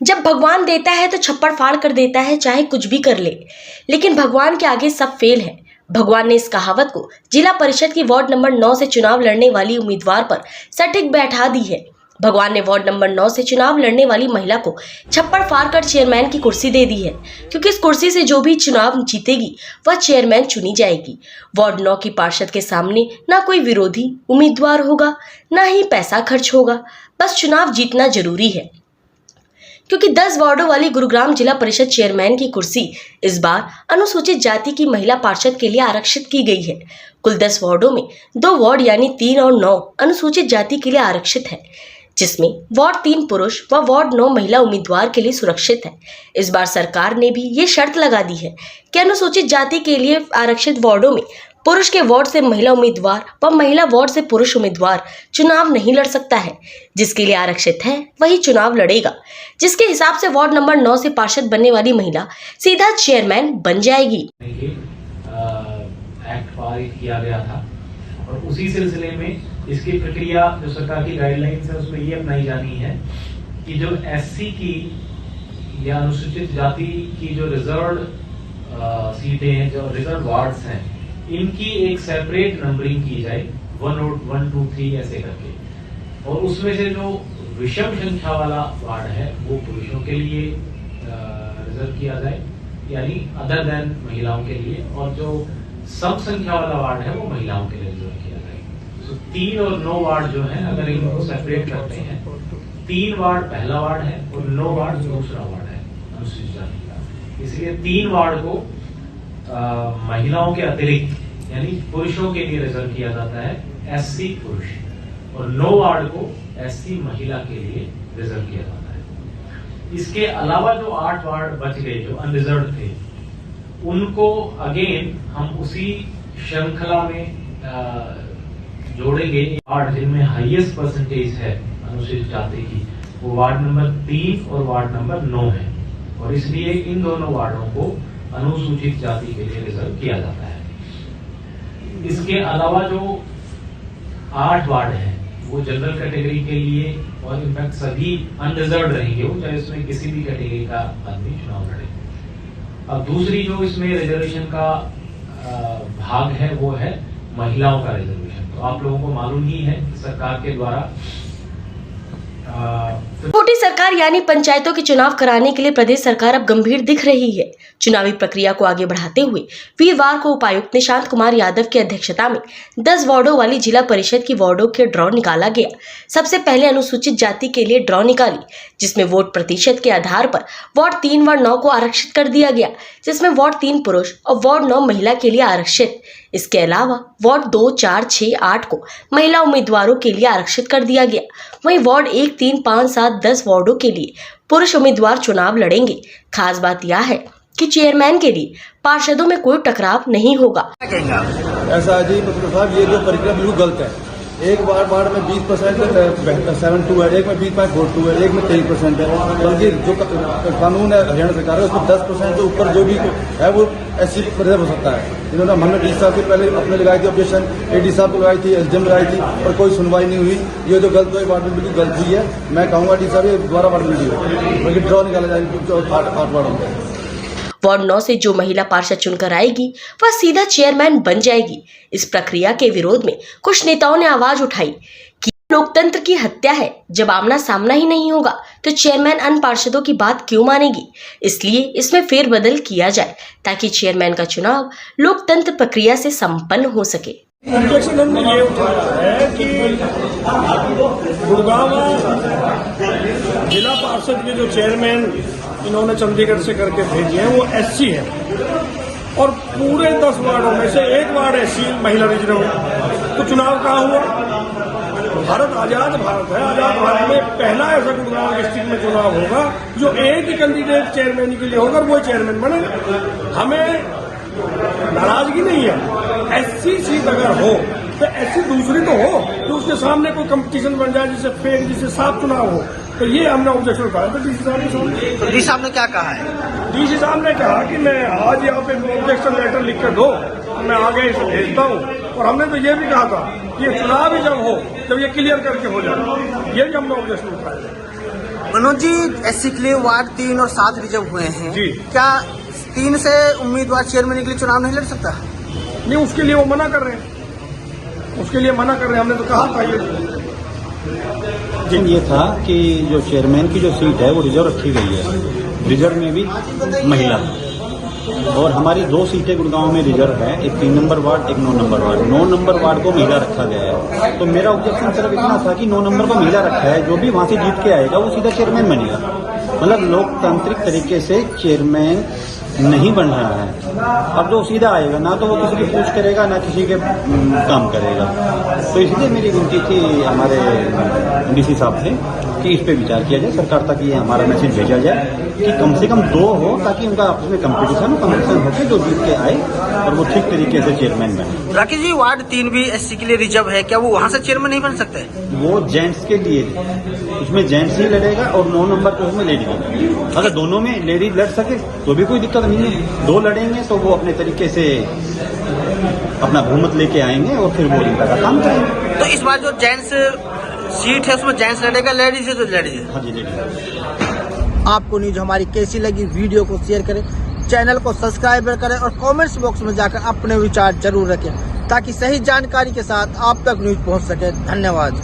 जब भगवान देता है तो छप्पड़ फाड़ कर देता है, चाहे कुछ भी कर ले, लेकिन भगवान के आगे सब फेल है। भगवान ने इस कहावत को जिला परिषद की वार्ड नंबर 9 से चुनाव लड़ने वाली उम्मीदवार पर सटीक बैठा दी है। भगवान ने वार्ड नंबर 9 से चुनाव लड़ने वाली महिला को छप्पड़ फाड़ कर चेयरमैन की कुर्सी दे दी है, क्योंकि इस कुर्सी से जो भी चुनाव जीतेगी वह चेयरमैन चुनी जाएगी। वार्ड 9 की पार्षद के सामने ना कोई विरोधी उम्मीदवार होगा, ना ही पैसा खर्च होगा, बस चुनाव जीतना जरूरी है। क्योंकि 10 वार्डों वाली गुरुग्राम जिला परिषद चेयरमैन की कुर्सी इस बार अनुसूचित जाति की महिला पार्षद के लिए आरक्षित की गई है। कुल 10 वार्डों में 2 वार्ड यानी 3 और 9 अनुसूचित जाति के लिए आरक्षित है, जिसमें वार्ड 3 पुरुष व वार्ड 9 महिला उम्मीदवार के लिए सुरक्षित है। इस बार सरकार ने भी ये शर्त लगा दी है कि अनुसूचित जाति के लिए आरक्षित वार्डों में पुरुष के वार्ड से महिला उम्मीदवार व महिला वार्ड से पुरुष उम्मीदवार चुनाव नहीं लड़ सकता है। जिसके लिए आरक्षित है वही चुनाव लड़ेगा, जिसके हिसाब से वार्ड नंबर 9 से पार्षद बनने वाली महिला सीधा चेयरमैन बन जाएगी। एक्ट पारित किया गया था और उसी सिलसिले में इसकी प्रक्रिया जो सरकार की गाइडलाइंस है उसमें ये अपनाई जानी है कि जो एससी की या अनुसूचित जाति की जो रिजर्व सीटें हैं, जो रिजर्व वार्ड्स हैं, इनकी एक सेपरेट नंबरिंग की जाए 1, 2, 3 ऐसे करके, और उसमें से जो विषम संख्या वाला वार्ड है वो पुरुषों के लिए रिजर्व किया जाए, यानी अदर देन महिलाओं के लिए, और जो सम संख्या वाला वार्ड है वो महिलाओं के लिए रिजर्व किया जाए। तो 3 और 9 वार्ड जो है, अगर इनको सेपरेट करते हैं, 3 वार्ड पहला वार्ड है और 9 वार्ड दूसरा वार्ड है अनुसूचित जाति का। इसलिए 3 वार्ड को महिलाओं के अतिरिक्त यानी पुरुषों के लिए रिजर्व किया जाता है, एससी पुरुष, और 9 वार्ड को एससी महिला के लिए रिजर्व किया जाता है। इसके अलावा जो 8 वार्ड बच गए जो अनरिजर्व थे, उनको अगेन हम उसी श्रृंखला में जोड़ेंगे। वार्ड जिनमें हाईएस्ट परसेंटेज है अनुसूचित जाति की, वो वार्ड नंबर 3 और वार्ड नंबर 9 है, और इसलिए इन दोनों वार्डों को अनुसूचित जाति के लिए रिजर्व किया जाता है। इसके अलावा जो 8 वार्ड हैं वो जनरल कैटेगरी के लिए, और इनफैक्ट सभी अनरिजर्व रहेंगे, वो चाहे इसमें किसी भी कैटेगरी का आदमी चुनाव लड़े। अब दूसरी जो इसमें रिजर्वेशन का भाग है वो है महिलाओं का रिजर्वेशन। तो आप लोगों को मालूम ही है सरकार के द्वारा मोदी सरकार यानी पंचायतों के चुनाव कराने के लिए प्रदेश सरकार अब गंभीर दिख रही है। चुनावी प्रक्रिया को आगे बढ़ाते हुए वीरवार को उपायुक्त निशांत कुमार यादव की अध्यक्षता में 10 वार्डों वाली जिला परिषद की वार्डों के ड्रॉ निकाला गया। सबसे पहले अनुसूचित जाति के लिए ड्रॉ निकाली, जिसमें वोट प्रतिशत के आधार पर वार्ड 3 व 9 को आरक्षित कर दिया गया, जिसमें वार्ड 3 पुरुष और वार्ड 9 महिला के लिए आरक्षित। इसके अलावा वार्ड 2, 4, 6, 8 को महिला उम्मीदवारों के लिए आरक्षित कर दिया गया। वहीं वार्ड 1, 3, 5, 7, 10 वार्डों के लिए पुरुष उम्मीदवार चुनाव लड़ेंगे। खास बात यह है कि चेयरमैन के लिए पार्षदों में कोई टकराव नहीं होगा। ऐसा जी साहब, ये जो प्रक्रिया बिल्कुल गलत है। एक वार्ड में 20% 7.2 है, एक में 20.42 है, एक में 23% है। बल्कि जो कानून है हरियाणा सरकार है उसमें 10% से ऊपर जो भी है वो एससी रिजर्व हो सकता है। इन्होंने हमने डी साहब के पहले अपने लगाई थी ऑब्जेक्शन, एडी साहब को लगाई थी, एसडीएम लगाई थी, और कोई सुनवाई नहीं हुई। ये जो गलत हुई वार्ड में बिल्कुल गलत हुई है। मैं कहूँगा डी साहब ये दोबारा वार्ड में लीजिए, बल्कि ड्रॉ निकाला जाएगा 8 वार्डों में। वार्ड 9 से जो महिला पार्षद चुनकर आएगी वह सीधा चेयरमैन बन जाएगी। इस प्रक्रिया के विरोध में कुछ नेताओं ने आवाज उठाई कि लोकतंत्र की हत्या है। जब आमना सामना ही नहीं होगा तो चेयरमैन अन्य पार्षदों की बात क्यों मानेगी। इसलिए इसमें फेरबदल किया जाए ताकि चेयरमैन का चुनाव लोकतंत्र प्रक्रिया से संपन्न हो सके। ऑब्जेक्शन हमने ये उठाया है कि गुरुग्राम जिला पार्षद के जो चेयरमैन इन्होंने चंडीगढ़ से करके भेजे हैं वो एससी है, और पूरे 10 वार्डों में से एक वार्ड एससी महिला रिजर्व है। तो चुनाव कहाँ हुआ? भारत आजाद भारत है। आजाद भारत में पहला ऐसा गुरुग्राम डिस्ट्रिक्ट में चुनाव होगा जो एक ही कैंडिडेट चेयरमैन के लिए होगा, वो चेयरमैन बने। हमें नाराजगी नहीं है। एससी सीट अगर हो तो एससी दूसरी तो हो, तो उसके सामने कोई कंपटीशन बन जाए जिससे फेक, जिससे साफ चुनाव हो। तो ये हमने ऑब्जेक्शन उठाया था डीसी साहब के सामने। तो डीसी साहब ने क्या कहा है? डीसी साहब ने कहा कि मैं आज यहाँ पे ऑब्जेक्शन लेटर लिख कर दो, मैं आगे इसे भेजता हूँ। और हमने तो ये भी कहा था कि ये चुनाव ही जब हो, जब ये क्लियर करके हो जाए, ये भी हमने ऑब्जेक्शन उठाया था। मनोज जी, एससी के लिए वार्ड 3 और 7 रिजर्व हुए हैं जी। क्या 3 से उम्मीदवार चेयरमैन के लिए चुनाव नहीं लड़ सकता? नहीं, उसके लिए वो मना कर रहे हैं, उसके लिए मना कर रहे हैं। हमने तो कहा था ये था कि जो चेयरमैन की जो सीट है वो रिजर्व रखी गई है, रिजर्व में भी महिला, और हमारी 2 सीटें गुड़गांव में रिजर्व है, एक 3 नंबर वार्ड, एक 9 नंबर वार्ड। 9 नंबर वार्ड को महिला रखा गया है। तो मेरा ऑब्जेक्शन सिर्फ इतना था कि 9 नंबर को महिला रखा है, जो भी वहां से जीत के आएगा वो सीधा चेयरमैन बनेगा। मतलब लोकतांत्रिक तरीके से चेयरमैन नहीं बन रहा है। अब जो सीधा आएगा ना तो वो किसी की पूछ करेगा ना किसी के काम करेगा। तो इसलिए मेरी विनती थी हमारे डीसी साहब से कि इस पे विचार किया जाए, सरकार तक ये हमारा मैसेज भेजा जाए कि कम से कम 2 हो, ताकि उनका आपस में कंपटीशन होकर जो जीत के आए और वो ठीक तरीके से चेयरमैन बने। राकेश जी, वार्ड 3 भी एससी के लिए रिजर्व है, क्या वो वहां से चेयरमैन नहीं बन सकते? वो जेंट्स के लिए, उसमें जेंट्स ही लड़ेगा और 9 नंबर को उसमें लेडीज लड़ेगी। अगर दोनों में लेडीज लड़ सके तो भी कोई दिक्कत नहीं है। 2 लड़ेंगे तो वो अपने तरीके से अपना बहुमत लेके आएंगे और फिर वो इनका काम करेंगे। तो इस बार जो जेंट्स सीट है उसमें जेंट्स लड़ेगा, लेडीज है तो लेडीज। हाँ जी, लेडीज। आपको न्यूज हमारी कैसी लगी, वीडियो को शेयर करें, चैनल को सब्सक्राइब करें और कमेंट्स बॉक्स में जाकर अपने विचार जरूर रखें, ताकि सही जानकारी के साथ आप तक न्यूज पहुंच सके। धन्यवाद।